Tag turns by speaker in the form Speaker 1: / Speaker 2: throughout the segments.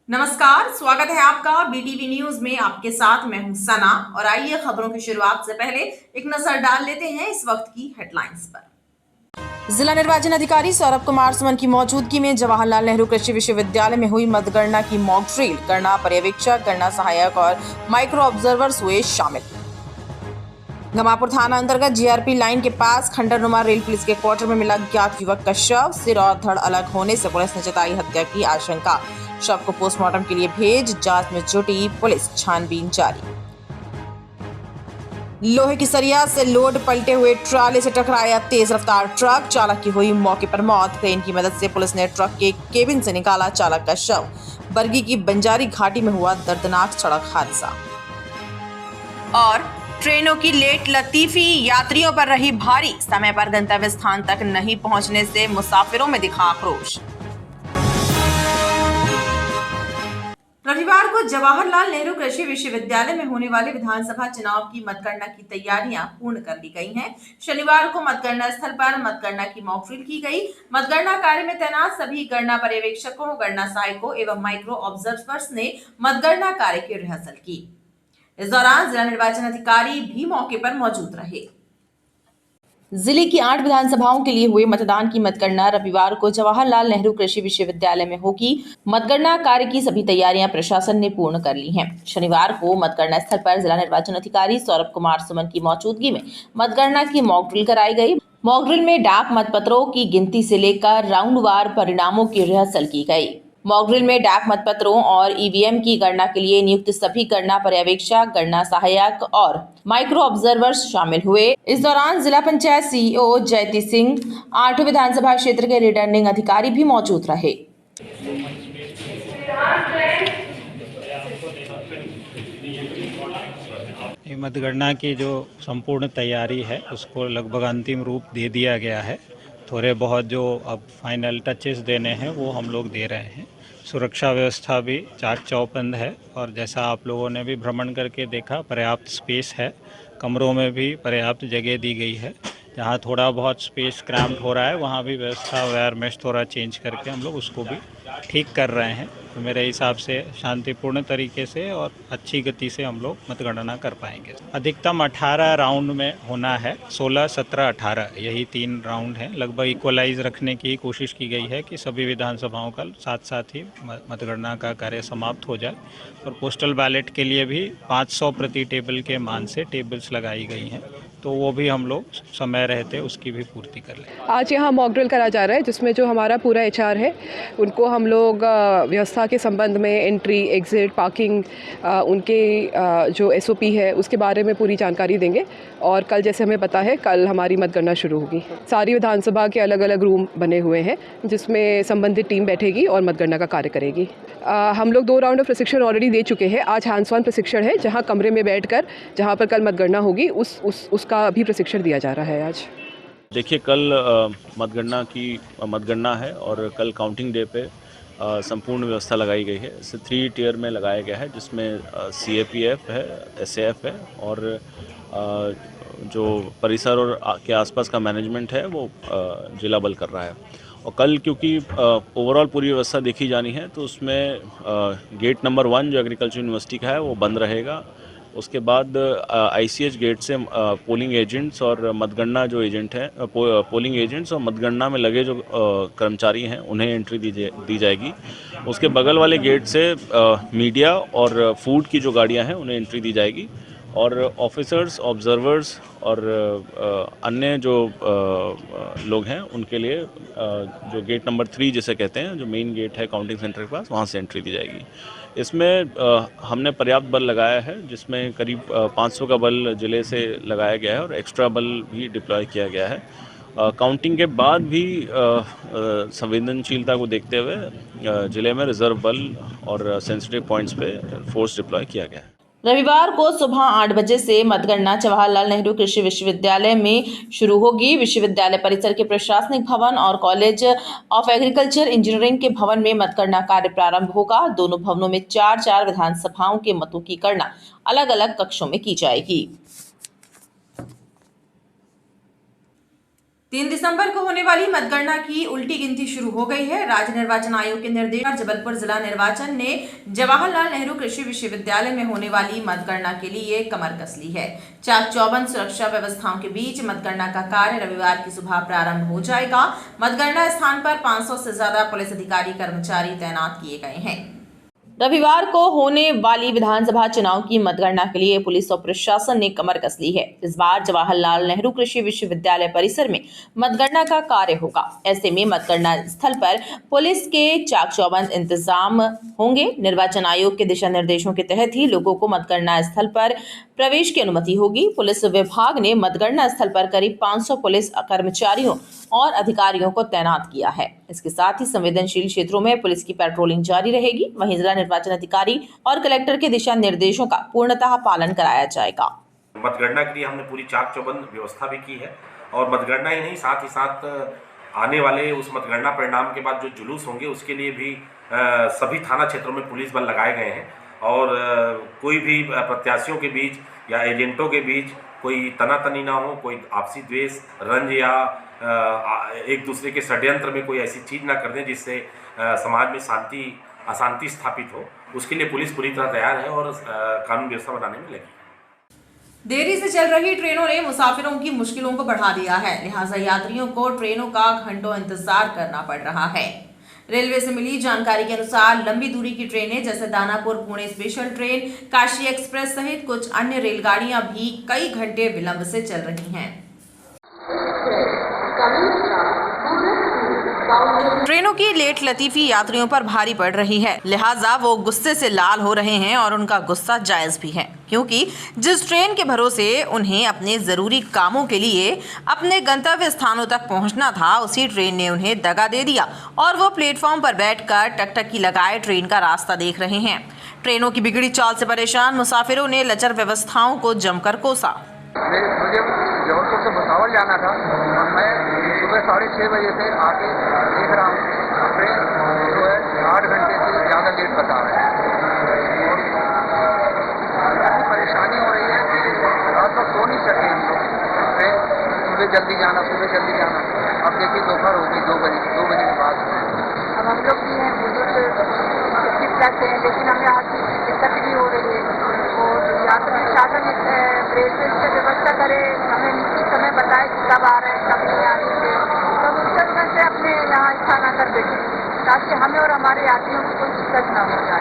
Speaker 1: नमस्कार, स्वागत है आपका बीटीवी न्यूज में। आपके साथ मैं हूं सना और आइए खबरों की शुरुआत से पहले एक नजर डाल लेते हैं इस वक्त की हेडलाइंस पर। जिला निर्वाचन अधिकारी सौरभ कुमार सुमन की मौजूदगी में जवाहरलाल नेहरू कृषि विश्वविद्यालय में हुई मतगणना की मॉक ड्रिल। गणना पर्यवेक्षक, गणना सहायक और माइक्रो ऑब्जर्वर्स हुए शामिल। गमापुर थाना अंतर्गत जीआरपी लाइन के पास खंडरनुमा रेल पुलिस के क्वार्टर में मिला ज्ञात युवक का शव। सिर और धड़ अलग होने से पुलिस ने जताई हत्या की आशंका। शव को पोस्टमार्टम के लिए भेज जांच में जुटी पुलिस, छानबीन जारी। लोहे की सरिया से लोड पलटे हुए ट्राले से टकराया तेज रफ्तार ट्रक। चालक की हुई मौके पर मौत। क्रेन की मदद से पुलिस ने ट्रक के केबिन से निकाला चालक का शव। बरगी की बंजारी घाटी में हुआ दर्दनाक सड़क हादसा। और ट्रेनों की लेट लतीफी यात्रियों पर रही भारी। समय पर गंतव्य स्थान तक नहीं पहुंचने से मुसाफिरों में दिखा आक्रोश। रविवार को जवाहरलाल नेहरू कृषि विश्वविद्यालय में होने वाले विधानसभा चुनाव की मतगणना की तैयारियां पूर्ण कर ली गई हैं। शनिवार को मतगणना स्थल पर मतगणना की मॉक ड्रिल की गई। मतगणना कार्य में तैनात सभी गणना पर्यवेक्षकों, गणना सहायकों एवं माइक्रो ऑब्जर्वर्स ने मतगणना कार्य की रिहर्सल की। इस दौरान जिला निर्वाचन अधिकारी भी मौके पर मौजूद रहे। जिले की 8 विधानसभाओं के लिए हुए मतदान की मतगणना रविवार को जवाहरलाल नेहरू कृषि विश्वविद्यालय में होगी। मतगणना कार्य की सभी तैयारियां प्रशासन ने पूर्ण कर ली हैं। शनिवार को मतगणना स्थल पर जिला निर्वाचन अधिकारी सौरभ कुमार सुमन की मौजूदगी में मतगणना की मॉक ड्रिल कराई गई। मॉक ड्रिल में डाक मतपत्रों की गिनती से लेकर राउंडवार परिणामों की रिहर्सल की गई। मॉक ड्रिल में डाक मतपत्रों और ईवीएम की गणना के लिए नियुक्त सभी गणना पर्यवेक्षक, गणना सहायक और माइक्रो ऑब्जर्वर्स शामिल हुए। इस दौरान जिला पंचायत सीईओ जयती सिंह, 8 विधानसभा क्षेत्र के रिटर्निंग अधिकारी भी मौजूद रहे।
Speaker 2: मतगणना की जो संपूर्ण तैयारी है उसको लगभग अंतिम रूप दे दिया गया है। थोड़े बहुत जो अब फाइनल टचेस देने हैं वो हम लोग दे रहे हैं। सुरक्षा व्यवस्था भी चाक चौबंद है और जैसा आप लोगों ने भी भ्रमण करके देखा, पर्याप्त स्पेस है। कमरों में भी पर्याप्त जगह दी गई है। जहाँ थोड़ा बहुत स्पेस क्रैम्प्ड हो रहा है वहाँ भी व्यवस्था वायर मेश थोड़ा चेंज करके हम लोग उसको भी ठीक कर रहे हैं। तो मेरे हिसाब से शांतिपूर्ण तरीके से और अच्छी गति से हम लोग मतगणना कर पाएंगे। अधिकतम 18 राउंड में होना है। 16, 17, 18 यही 3 राउंड हैं। लगभग इक्वलाइज रखने की कोशिश की गई है कि सभी विधानसभाओं का साथ साथ ही मतगणना का कार्य समाप्त हो जाए। और पोस्टल बैलेट के लिए भी 500 प्रति टेबल के मान से टेबल्स लगाई गई हैं, तो वो भी हम लोग समय रहते उसकी भी पूर्ति कर लें।
Speaker 3: आज यहाँ मॉक ड्रिल करा जा रहा है जिसमें जो हमारा पूरा एचआर है उनको हम लोग व्यवस्था के संबंध में एंट्री, एग्जिट, पार्किंग, उनके जो एसओपी है उसके बारे में पूरी जानकारी देंगे। और कल जैसे हमें पता है कल हमारी मतगणना शुरू होगी। सारी विधानसभा के अलग अलग रूम बने हुए हैं जिसमें संबंधित टीम बैठेगी और मतगणना का कार्य करेगी। हम लोग 2 राउंड ऑफ प्रशिक्षण ऑलरेडी दे चुके हैं। आज हैंड्स ऑन प्रशिक्षण है जहाँ कमरे में बैठकर जहाँ पर कल मतगणना होगी उसका भी प्रशिक्षण दिया जा रहा है आज।
Speaker 4: देखिए, कल मतगणना है और कल काउंटिंग डे पे संपूर्ण व्यवस्था लगाई गई है। इसे 3 टियर में लगाया गया है जिसमें सीएपीएफ है, एसएएफ है और जो परिसर और के आसपास का मैनेजमेंट है वो जिला बल कर रहा है। और कल क्योंकि ओवरऑल पूरी व्यवस्था देखी जानी है तो उसमें गेट नंबर 1 जो एग्रीकल्चर यूनिवर्सिटी का है वो बंद रहेगा। उसके बाद आईसीएच गेट से पोलिंग एजेंट्स और मतगणना जो एजेंट हैं, पोलिंग एजेंट्स और मतगणना में लगे जो कर्मचारी हैं उन्हें एंट्री दी जाएगी। उसके बगल वाले गेट से मीडिया और फूड की जो गाड़ियां हैं उन्हें एंट्री दी जाएगी। और ऑफिसर्स, ऑब्जर्वर्स और अन्य जो लोग हैं उनके लिए जो गेट नंबर 3 जिसे कहते हैं, जो मेन गेट है काउंटिंग सेंटर के पास, वहाँ से एंट्री दी जाएगी। इसमें हमने पर्याप्त बल लगाया है जिसमें करीब 500 का बल जिले से लगाया गया है और एक्स्ट्रा बल भी डिप्लॉय किया गया है। काउंटिंग के बाद भी संवेदनशीलता को देखते हुए जिले में रिजर्व बल और सेंसिटिव पॉइंट्स पे फोर्स डिप्लॉय किया गया है।
Speaker 1: रविवार को सुबह 8 बजे से मतगणना जवाहरलाल नेहरू कृषि विश्वविद्यालय में शुरू होगी। विश्वविद्यालय परिसर के प्रशासनिक भवन और कॉलेज ऑफ एग्रीकल्चर इंजीनियरिंग के भवन में मतगणना कार्य प्रारंभ होगा। दोनों भवनों में 4-4 विधानसभाओं के मतों की गणना अलग अलग कक्षों में की जाएगी। 3 दिसंबर को होने वाली मतगणना की उल्टी गिनती शुरू हो गई है। राज्य निर्वाचन आयोग के निर्देश पर जबलपुर जिला निर्वाचन ने जवाहरलाल नेहरू कृषि विश्वविद्यालय में होने वाली मतगणना के लिए कमर कस ली है। चाक चौबंद सुरक्षा व्यवस्थाओं के बीच मतगणना का कार्य रविवार की सुबह प्रारंभ हो जाएगा। मतगणना स्थान पर 500 से ज्यादा पुलिस अधिकारी कर्मचारी तैनात किए गए हैं। रविवार को होने वाली विधानसभा चुनाव की मतगणना के लिए पुलिस और प्रशासन ने कमर कस ली है। इस बार जवाहरलाल नेहरू कृषि विश्वविद्यालय परिसर में मतगणना का कार्य होगा। ऐसे में मतगणना स्थल पर पुलिस के चाक चौबंद इंतजाम होंगे। निर्वाचन आयोग के दिशा निर्देशों के तहत ही लोगों को मतगणना स्थल पर प्रवेश की अनुमति होगी। पुलिस विभाग ने मतगणना स्थल पर करीब 500 पुलिस कर्मचारियों और अधिकारियों को तैनात किया है। इसके साथ ही संवेदनशील क्षेत्रों में पुलिस की पेट्रोलिंग जारी रहेगी। वहीं जिला निर्वाचन अधिकारी और कलेक्टर के दिशा निर्देशों का पूर्णतः पालन कराया जाएगा।
Speaker 5: मतगणना के लिए हमने पूरी चाक चौबंद व्यवस्था भी की है और मतगणना ही नहीं, साथ ही साथ आने वाले उस मतगणना परिणाम के बाद जो जुलूस होंगे उसके लिए भी सभी थाना क्षेत्रों में पुलिस बल लगाए गए हैं और कोई भी प्रत्याशियों के बीच या एजेंटों के बीच कोई तनातनी ना हो, कोई आपसी द्वेष, रंज या एक दूसरे के षड्यंत्र में कोई ऐसी चीज़ ना कर दें जिससे समाज में अशांति स्थापित हो। उसके लिए पुलिस पूरी तरह तैयार है और कानून व्यवस्था बनाने में लगी।
Speaker 1: देरी से चल रही ट्रेनों ने मुसाफिरों की मुश्किलों को बढ़ा दिया है, लिहाजा यात्रियों को ट्रेनों का घंटों इंतजार करना पड़ रहा है। रेलवे से मिली जानकारी के अनुसार लंबी दूरी की ट्रेनें जैसे Danapur Pune special train, Kashi express सहित कुछ अन्य रेलगाड़ियां भी कई घंटे विलंब से चल रही हैं। ट्रेनों की लेट लतीफी यात्रियों पर भारी पड़ रही है, लिहाजा वो गुस्से से लाल हो रहे हैं और उनका गुस्सा जायज भी है, क्योंकि जिस ट्रेन के भरोसे उन्हें अपने जरूरी कामों के लिए अपने गंतव्य स्थानों तक पहुंचना था, उसी ट्रेन ने उन्हें दगा दे दिया और वो प्लेटफॉर्म पर बैठकर टकटकी लगाए ट्रेन का रास्ता देख रहे हैं। ट्रेनों की बिगड़ी चाल से परेशान मुसाफिरों ने लचर व्यवस्थाओं को जमकर कोसा।
Speaker 6: मुझे जबलपुर से भुसावल जाना था और मैं सुबह 6:30 बजे से आके देख रहा हूँ ट्रेन जो है 8 घंटे से ज़्यादा लेट बता रहा है और काफ़ी परेशानी हो रही है। रात को सो नहीं सके हम लोग। ट्रेन सुबह जल्दी जाना। अब देखिए दोपहर हो गई 2 बजे के बाद। अब हम लोग भी हैं बुजुर्ग लगते हैं, लेकिन हमें आज दिक्कत भी हो रही है और यात्रा शासन रेलवे से व्यवस्था करे, हमें निश्चित समय बताए कि कब आ रहे हैं कब नहीं आ रहे, तब उससे से अपने यहाँ स्थान आकर बैठे ताकि हमें और हमारे यात्रियों को कोई दिक्कत ना हो जाए।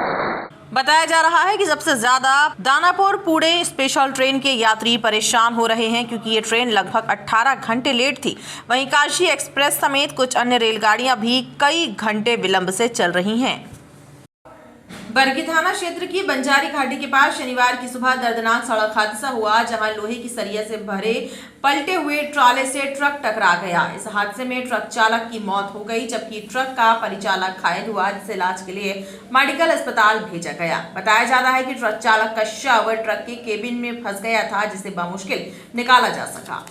Speaker 1: बताया जा रहा है कि सबसे ज्यादा दानापुर पुणे स्पेशल ट्रेन के यात्री परेशान हो रहे हैं, क्योंकि ये ट्रेन लगभग 18 घंटे लेट थी। वहीं काशी एक्सप्रेस समेत कुछ अन्य रेलगाड़ियां भी कई घंटे विलंब से चल रही हैं। बरगी थाना क्षेत्र की बंजारी घाटी के पास शनिवार की सुबह दर्दनाक सड़क हादसा हुआ, जहां लोहे की सरिया से भरे पलटे हुए ट्राले से ट्रक टकरा गया। इस हादसे में ट्रक चालक की मौत हो गई, जबकि ट्रक का परिचालक घायल हुआ, जिसे इलाज के लिए मेडिकल अस्पताल भेजा गया। बताया जा रहा है कि ट्रक चालक का शव ट्रक के केबिन में फंस गया था, जिसे बमुश्किल निकाला जा सका।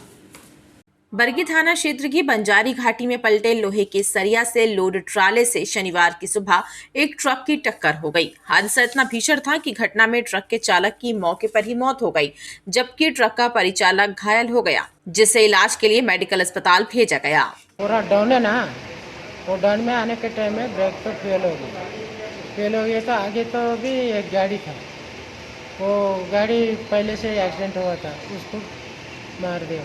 Speaker 1: बरगी थाना क्षेत्र की बंजारी घाटी में पलटे लोहे के सरिया से लोड ट्राले से शनिवार की सुबह एक ट्रक की टक्कर हो गई। हादसा इतना भीषण था कि घटना में ट्रक के चालक की मौके पर ही मौत हो गई, जबकि ट्रक का परिचालक घायल हो गया, जिसे इलाज के लिए मेडिकल अस्पताल भेजा गया।
Speaker 7: पूरा डाउन है ना, वो डाउन में आने के टाइम में ब्रेक तो फेल हो गया तो आगे तो भी एक गाड़ी था, वो गाड़ी पहले से एक्सीडेंट हुआ था, उसको मार दिया।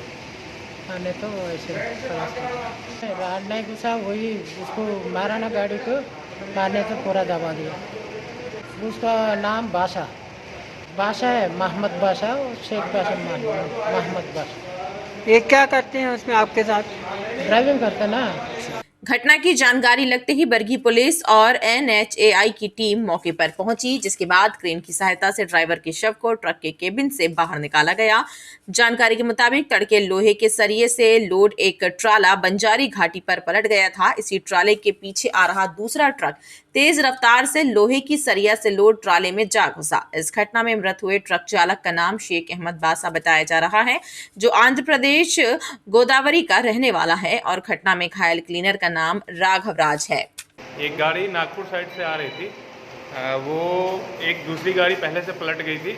Speaker 7: आने तो ऐसे राड नहीं घुसा, वही उसको मारा ना, गाड़ी को मारने तो पूरा दबा दिया। उसका नाम बादशाह है, मोहम्मद बादशाह और शेख बादशाह मोहम्मद बादशाह।
Speaker 8: ये क्या करते हैं उसमें आपके साथ?
Speaker 7: ड्राइविंग करते ना।
Speaker 1: घटना की जानकारी लगते ही बरगी पुलिस और NHAI की टीम मौके पर पहुंची, जिसके बाद क्रेन की सहायता से ड्राइवर के शव को ट्रक के केबिन से बाहर निकाला गया। जानकारी के मुताबिक तड़के लोहे के सरिये से लोड एक ट्राला बंजारी घाटी पर पलट गया था। इसी ट्राले के पीछे आ रहा दूसरा ट्रक तेज रफ्तार से लोहे की सरिया से लोड ट्राले में जा घुसा। इस घटना में मृत हुए ट्रक चालक का नाम शेख अहमद बासा बताया जा रहा है, जो आंध्र प्रदेश गोदावरी का रहने वाला है, और घटना में घायल क्लीनर का नाम राघव राज है।
Speaker 9: एक गाड़ी नागपुर साइड से आ रही थी, वो एक दूसरी गाड़ी पहले से पलट गई थी,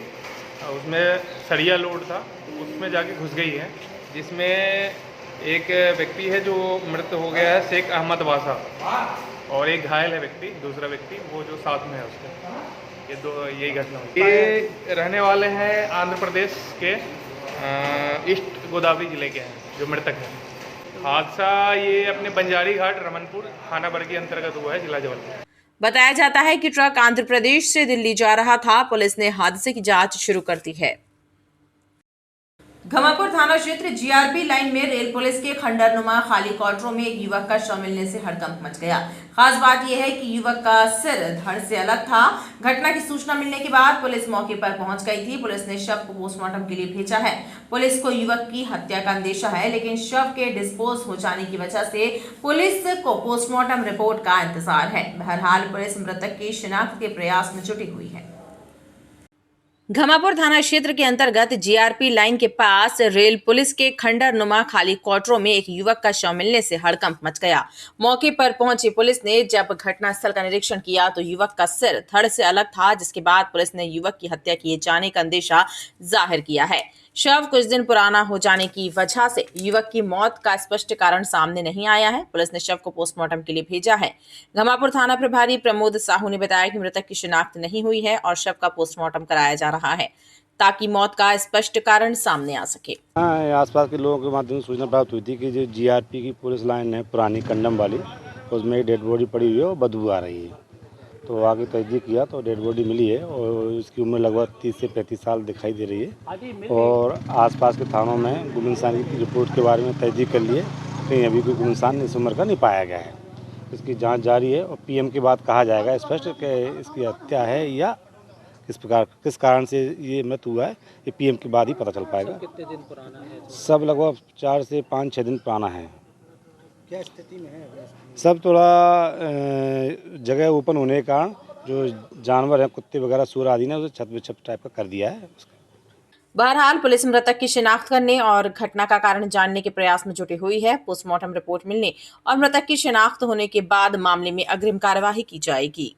Speaker 9: उसमें सरिया लोड था, उसमें जाके घुस गई है, जिसमें एक व्यक्ति है जो मृत हो गया है, शेख अहमद वासा, और एक घायल है व्यक्ति, दूसरा व्यक्ति वो जो साथ में है उसके। यही घटना हुई। ये रहने वाले हैं आंध्र प्रदेश के ईस्ट गोदावरी जिले के हैं जो मृतक है। हादसा ये अपने बंजारी घाट रमनपुर थाना बरगी अंतर्गत हुआ है, जिला जबलपुर।
Speaker 1: बताया जाता है कि ट्रक आंध्र प्रदेश से दिल्ली जा रहा था। पुलिस ने हादसे की जांच शुरू कर दी है। घमापुर थाना क्षेत्र जीआरपी लाइन में रेल पुलिस के खंडरनुमा खाली क्वार्टरों में एक युवक का शव मिलने से हड़कंप मच गया। खास बात यह है कि युवक का सिर धड़ से अलग था। घटना की सूचना मिलने के बाद पुलिस मौके पर पहुंच गई थी। पुलिस ने शव को पोस्टमार्टम के लिए भेजा है। पुलिस को युवक की हत्या का अंदेशा है, लेकिन शव के डिस्पोज हो जाने की वजह से पुलिस को पोस्टमार्टम रिपोर्ट का इंतजार है। बहरहाल पुलिस मृतक की शिनाख्त के प्रयास में जुटी हुई है। घमापुर थाना क्षेत्र के अंतर्गत जीआरपी लाइन के पास रेल पुलिस के खंडरनुमा खाली क्वार्टरों में एक युवक का शव मिलने से हड़कंप मच गया। मौके पर पहुंची पुलिस ने जब घटनास्थल का निरीक्षण किया तो युवक का सिर धड़ से अलग था, जिसके बाद पुलिस ने युवक की हत्या किए जाने का अंदेशा जाहिर किया है। शव कुछ दिन पुराना हो जाने की वजह से युवक की मौत का स्पष्ट कारण सामने नहीं आया है। पुलिस ने शव को पोस्टमार्टम के लिए भेजा है। घमापुर थाना प्रभारी प्रमोद साहू ने बताया कि मृतक की शिनाख्त नहीं हुई है और शव का पोस्टमार्टम कराया जा रहा है ताकि मौत का स्पष्ट कारण सामने आ सके।
Speaker 10: आसपास के लोगों के माध्यम से सूचना प्राप्त हुई थी कि जो जीआरपी की पुलिस लाइन है पुरानी कंडम वाली, उसमें एक डेड बॉडी पड़ी हुई है और बदबू आ रही है। तो आगे तस्दीक किया तो डेड बॉडी मिली है और इसकी उम्र लगभग 30 से 35 साल दिखाई दे रही है। और आसपास के थानों में गुमनाम की रिपोर्ट के बारे में तस्दीक कर लिए, कहीं अभी कोई गुमनाम इस उम्र का नहीं पाया गया है। इसकी जांच जारी है और पीएम के बाद कहा जाएगा स्पष्ट कि इसकी हत्या है या किस कारण से ये मृत्यु हुआ है, ये पीएम के बाद ही पता चल पाएगा।
Speaker 8: कितने दिन पुराना है?
Speaker 10: सब लगभग 4 से 5-6 दिन पुराना है।
Speaker 8: क्या स्थिति में है?
Speaker 10: सब थोड़ा जगह ओपन होने के कारण जो जानवर हैं, कुत्ते वगैरह, सूअर आदि ने उसे छत विछत टाइप का कर दिया है।
Speaker 1: बहरहाल पुलिस मृतक की शिनाख्त करने और घटना का कारण जानने के प्रयास में जुटी हुई है। पोस्टमार्टम रिपोर्ट मिलने और मृतक की शिनाख्त होने के बाद मामले में अग्रिम कार्यवाही की जाएगी।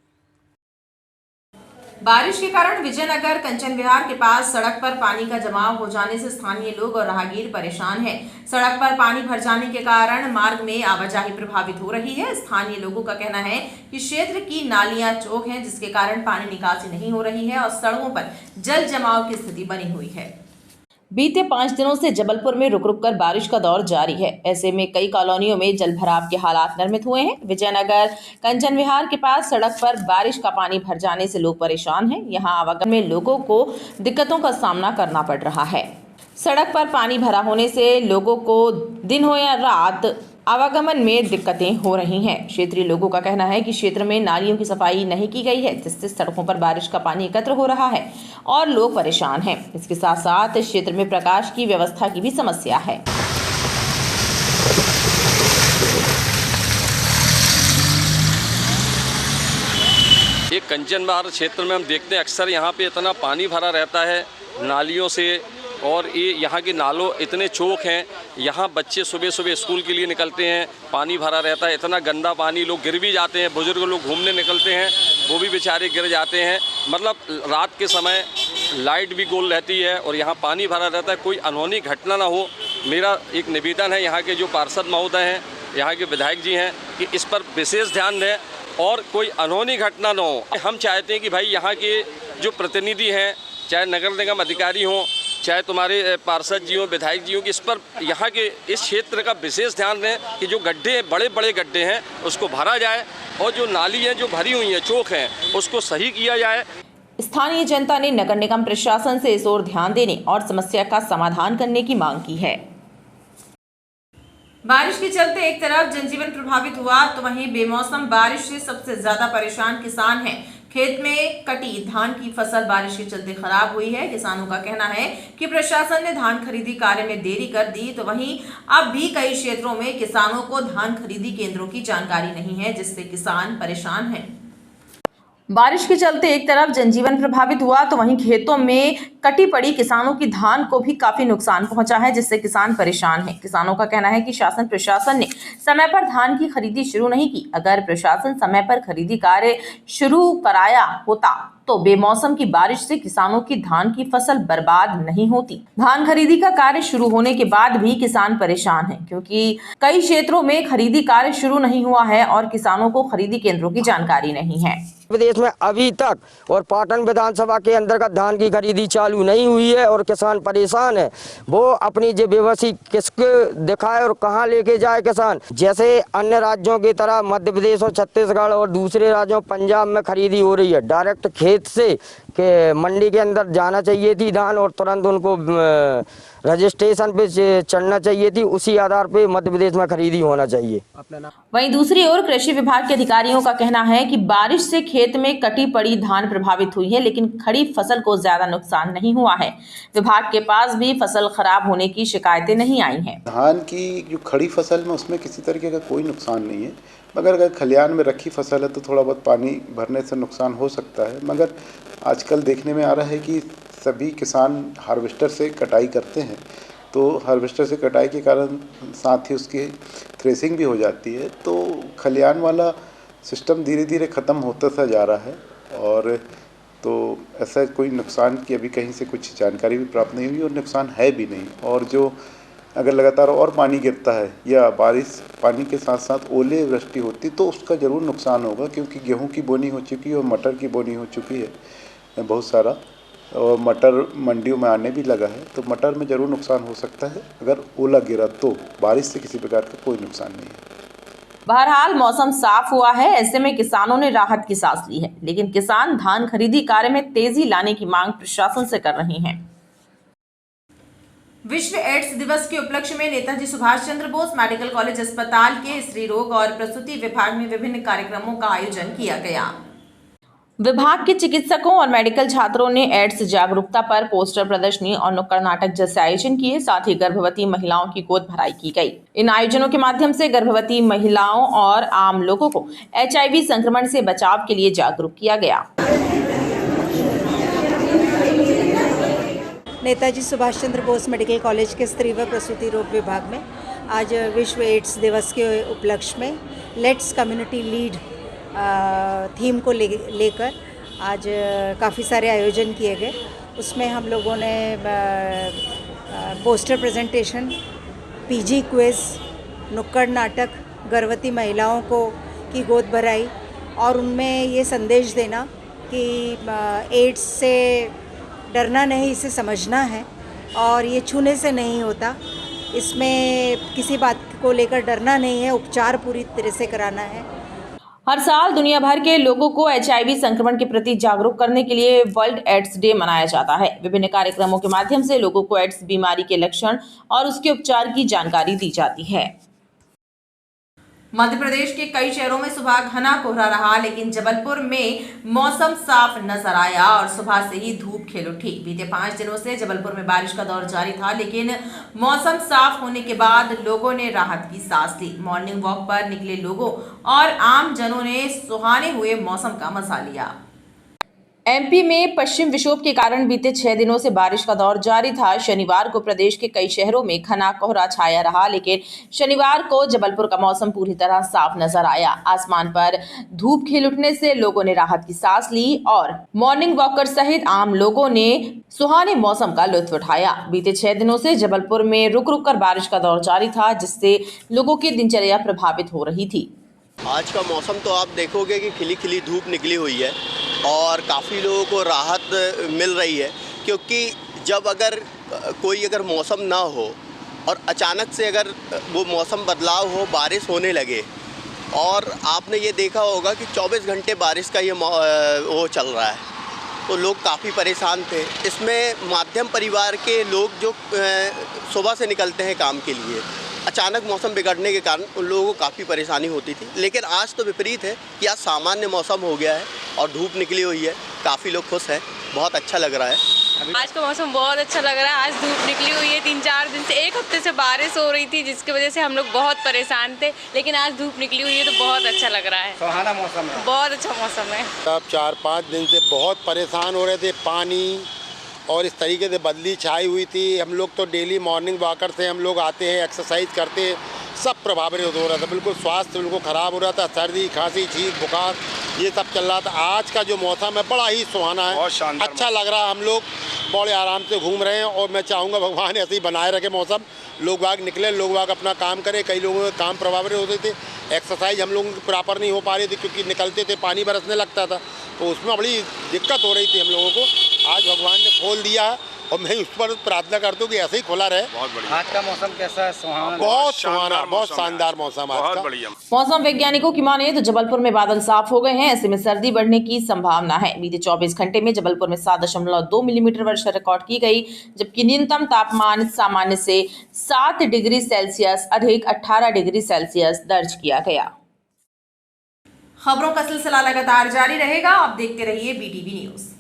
Speaker 1: बारिश के कारण विजयनगर कंचन विहार के पास सड़क पर पानी का जमाव हो जाने से स्थानीय लोग और राहगीर परेशान हैं। सड़क पर पानी भर जाने के कारण मार्ग में आवाजाही प्रभावित हो रही है। स्थानीय लोगों का कहना है कि क्षेत्र की नालियां चौक हैं, जिसके कारण पानी निकासी नहीं हो रही है और सड़कों पर जल जमाव की स्थिति बनी हुई है। बीते 5 दिनों से जबलपुर में रुक रुक कर बारिश का दौर जारी है। ऐसे में कई कॉलोनियों में जल भराव के हालात निर्मित हुए हैं। विजयनगर कंचन विहार के पास सड़क पर बारिश का पानी भर जाने से लोग परेशान हैं। यहां आवागमन में लोगों को दिक्कतों का सामना करना पड़ रहा है। सड़क पर पानी भरा होने से लोगों को दिन हो या रात आवागमन में दिक्कतें हो रही हैं। क्षेत्रीय लोगों का कहना है कि क्षेत्र में नालियों की सफाई नहीं की गई है, जिससे सड़कों पर बारिश का पानी एकत्र हो रहा है और लोग परेशान हैं। इसके साथ साथ क्षेत्र में प्रकाश की व्यवस्था की भी समस्या है।
Speaker 11: ये कंचन विहार क्षेत्र में हम देखते हैं अक्सर यहाँ पे इतना पानी भरा रहता है नालियों से, और ये यहाँ के नालों इतने चौक हैं। यहाँ बच्चे सुबह सुबह स्कूल के लिए निकलते हैं, पानी भरा रहता है, इतना गंदा पानी, लोग गिर भी जाते हैं। बुजुर्ग लोग घूमने निकलते हैं, वो भी बेचारे गिर जाते हैं। मतलब रात के समय लाइट भी गोल रहती है और यहाँ पानी भरा रहता है, कोई अनहोनी घटना ना हो। मेरा एक निवेदन है यहाँ के जो पार्षद महोदय हैं, यहाँ के विधायक जी हैं, कि इस पर विशेष ध्यान दें और कोई अनहोनी घटना ना हो। हम चाहते हैं कि भाई यहाँ के जो प्रतिनिधि हैं, चाहे नगर निगम अधिकारी हों, चाहे तुम्हारे पार्षद जी हों, विधायक जी हों, कि इस पर यहाँ के इस क्षेत्र का विशेष ध्यान दें कि जो गड्ढे, बड़े बड़े गड्ढे हैं, उसको भरा जाए और जो नाली है जो भरी हुई हैं, चौक हैं, उसको सही किया जाए।
Speaker 1: स्थानीय जनता ने नगर निगम प्रशासन से इस ओर ध्यान देने और समस्या का समाधान करने की मांग की है। बारिश के चलते एक तरफ जनजीवन प्रभावित हुआ तो वहीं बेमौसम बारिश से सबसे ज्यादा परेशान किसान हैं। खेत में कटी धान की फसल बारिश के चलते खराब हुई है। किसानों का कहना है कि प्रशासन ने धान खरीदी कार्य में देरी कर दी, तो वहीं अब भी कई क्षेत्रों में किसानों को धान खरीदी केंद्रों की जानकारी नहीं है, जिससे किसान परेशान हैं। बारिश के चलते एक तरफ जनजीवन प्रभावित हुआ तो वहीं खेतों में कटी पड़ी किसानों की धान को भी काफी नुकसान पहुंचा है, जिससे किसान परेशान हैं। किसानों का कहना है कि शासन प्रशासन ने समय पर धान की खरीदी शुरू नहीं की। अगर प्रशासन समय पर खरीदी कार्य शुरू कराया होता तो बेमौसम की बारिश से किसानों की धान की फसल बर्बाद नहीं होती। धान खरीदी का कार्य शुरू होने के बाद भी किसान परेशान हैं, क्योंकि कई क्षेत्रों में खरीदी कार्य शुरू नहीं हुआ है और किसानों को खरीदी केंद्रों की जानकारी नहीं है।
Speaker 12: प्रदेश में अभी तक और पाटन विधानसभा के अंतर्गत धान की खरीदी चालू नहीं हुई है और किसान परेशान है। वो अपनी जो बेबसी किसको दिखाए और कहां लेके जाए किसान। जैसे अन्य राज्यों की तरह मध्य प्रदेश और छत्तीसगढ़ और दूसरे राज्यों पंजाब में खरीदी हो रही है, डायरेक्ट खेत से के मंडी के अंदर जाना चाहिए थी धान और तुरंत उनको रजिस्ट्रेशन पे चढ़ना चाहिए थी। उसी आधार पे मध्य प्रदेश में खरीदी होना चाहिए।
Speaker 1: वहीं दूसरी ओर कृषि विभाग के अधिकारियों का कहना है कि बारिश से खेत में कटी पड़ी धान प्रभावित हुई है, लेकिन खड़ी फसल को ज्यादा नुकसान नहीं हुआ है। विभाग के पास भी फसल खराब होने की शिकायतें नहीं आई हैं।
Speaker 13: धान की जो खड़ी फसल में उसमें किसी तरीके का कोई नुकसान नहीं है, मगर अगर खलिहान में रखी फसल है तो थोड़ा बहुत पानी भरने से नुकसान हो सकता है। मगर आजकल देखने में आ रहा है कि सभी किसान हार्वेस्टर से कटाई करते हैं, तो हार्वेस्टर से कटाई के कारण साथ ही उसकी थ्रेसिंग भी हो जाती है, तो खलिहान वाला सिस्टम धीरे धीरे ख़त्म होता सा जा रहा है। और तो ऐसा कोई नुकसान की अभी कहीं से कुछ जानकारी भी प्राप्त नहीं हुई और नुकसान है भी नहीं। और जो अगर लगातार और पानी गिरता है या बारिश पानी के साथ साथ ओले वृष्टि होती तो उसका ज़रूर नुकसान होगा, क्योंकि गेहूं की बोनी हो चुकी है और मटर की बोनी हो चुकी है बहुत सारा, और मटर मंडियों में आने भी लगा है, तो मटर में ज़रूर नुकसान हो सकता है अगर ओला गिरा तो। बारिश से किसी प्रकार का कोई नुकसान नहीं है।
Speaker 1: बहरहाल मौसम साफ हुआ है, ऐसे में किसानों ने राहत की सांस ली है, लेकिन किसान धान खरीदी कार्य में तेजी लाने की मांग प्रशासन से कर रहे हैं। विश्व एड्स दिवस के उपलक्ष्य में नेताजी सुभाष चंद्र बोस मेडिकल कॉलेज अस्पताल के स्त्री रोग और प्रसूति विभाग में विभिन्न कार्यक्रमों का आयोजन किया गया। विभाग के चिकित्सकों और मेडिकल छात्रों ने एड्स जागरूकता पर पोस्टर प्रदर्शनी और नुक्कड़ नाटक जैसे आयोजन किए। साथ ही गर्भवती महिलाओं की गोद भराई की गई। इन आयोजनों के माध्यम से गर्भवती महिलाओं और आम लोगों को HIV संक्रमण से बचाव के लिए जागरूक किया गया।
Speaker 14: नेताजी सुभाष चंद्र बोस मेडिकल कॉलेज के स्त्री व प्रसूति रोग विभाग में आज विश्व एड्स दिवस के उपलक्ष्य में लेट्स कम्युनिटी लीड थीम को लेकर आज काफ़ी सारे आयोजन किए गए। उसमें हम लोगों ने पोस्टर प्रेजेंटेशन, PG क्विज, नुक्कड़ नाटक, गर्भवती महिलाओं को की गोद भराई और उनमें ये संदेश देना कि एड्स से डरना नहीं, इसे समझना है और ये छूने से नहीं होता। इसमें किसी बात को लेकर डरना नहीं है, उपचार पूरी तरह से कराना है।
Speaker 1: हर साल दुनिया भर के लोगों को HIV संक्रमण के प्रति जागरूक करने के लिए वर्ल्ड एड्स डे मनाया जाता है। विभिन्न कार्यक्रमों के माध्यम से लोगों को एड्स बीमारी के लक्षण और उसके उपचार की जानकारी दी जाती है। मध्य प्रदेश के कई शहरों में सुबह घना कोहरा रहा, लेकिन जबलपुर में मौसम साफ नजर आया और सुबह से ही धूप खिल उठी। बीते 5 दिनों से जबलपुर में बारिश का दौर जारी था, लेकिन मौसम साफ होने के बाद लोगों ने राहत की सांस ली। मॉर्निंग वॉक पर निकले लोगों और आम जनों ने सुहाने हुए मौसम का मजा लिया। MP में पश्चिम विक्षोभ के कारण बीते 6 दिनों से बारिश का दौर जारी था। शनिवार को प्रदेश के कई शहरों में घना कोहरा छाया रहा, लेकिन शनिवार को जबलपुर का मौसम पूरी तरह साफ नजर आया। आसमान पर धूप खिल उठने से लोगों ने राहत की सांस ली और मॉर्निंग वॉकर सहित आम लोगों ने सुहाने मौसम का लुत्फ उठाया। बीते 6 दिनों से जबलपुर में रुक रुक कर बारिश का दौर जारी था, जिससे लोगों की दिनचर्या प्रभावित हो रही थी।
Speaker 15: आज का मौसम तो आप देखोगे कि खिली खिली धूप निकली हुई है और काफ़ी लोगों को राहत मिल रही है, क्योंकि जब अगर मौसम ना हो और अचानक से अगर वो मौसम बदलाव हो, बारिश होने लगे, और आपने ये देखा होगा कि 24 घंटे बारिश का ये वो चल रहा है, तो लोग काफ़ी परेशान थे। इसमें मध्यम परिवार के लोग जो सुबह से निकलते हैं काम के लिए, अचानक मौसम बिगड़ने के कारण उन लोगों को काफ़ी परेशानी होती थी। लेकिन आज तो विपरीत है कि आज सामान्य मौसम हो गया है और धूप निकली हुई है, काफ़ी लोग खुश हैं, बहुत अच्छा लग रहा है।
Speaker 16: आज का मौसम बहुत अच्छा लग रहा है। आज धूप निकली हुई है, 3-4 दिन से, एक हफ्ते से बारिश हो रही थी जिसकी वजह से हम लोग बहुत परेशान थे, लेकिन आज धूप निकली हुई है तो बहुत अच्छा लग रहा है।
Speaker 8: सुहाना मौसम है,
Speaker 16: बहुत अच्छा मौसम है।
Speaker 17: अब 4-5 दिन से बहुत परेशान हो रहे थे, पानी और इस तरीके से बदली छाई हुई थी। हम लोग तो डेली मॉर्निंग वॉकर से हम लोग आते हैं, एक्सरसाइज करते हैं, सब प्रभावित हो रहा था, बिल्कुल स्वास्थ्य बिल्कुल ख़राब हो रहा था, सर्दी खांसी छींक बुखार ये सब चल रहा था। आज का जो मौसम है बड़ा ही सुहाना है, अच्छा लग रहा है, हम लोग बड़े आराम से घूम रहे हैं और मैं चाहूँगा भगवान ऐसे ही बनाए रखे मौसम, लोग बाग निकले, लोग बाग अपना काम करें। कई लोगों के काम प्रभावित होते थे, एक्सरसाइज हम लोगों की प्रॉपर नहीं हो पा रही थी क्योंकि निकलते थे पानी बरसने लगता था, तो उसमें बड़ी दिक्कत हो रही थी हम लोगों को। आज भगवान ने खोल दिया और मैं उस पर प्रार्थना करता हूँ कि ऐसे ही खुला रहे।
Speaker 8: बहुत बढ़िया। आज का मौसम कैसा है? सुहाना,
Speaker 17: बहुत सुहाना, बहुत शानदार मौसम आज का।
Speaker 1: मौसम वैज्ञानिकों की माने तो जबलपुर में बादल साफ हो गए हैं, ऐसे में सर्दी बढ़ने की संभावना है। बीते 24 घंटे में जबलपुर में 7.2 मिलीमीटर वर्षा रिकॉर्ड की गई, जबकि न्यूनतम तापमान सामान्य से 7 डिग्री सेल्सियस अधिक 18 डिग्री सेल्सियस दर्ज किया गया। खबरों का सिलसिला लगातार जारी रहेगा, आप देखते रहिए BTV न्यूज।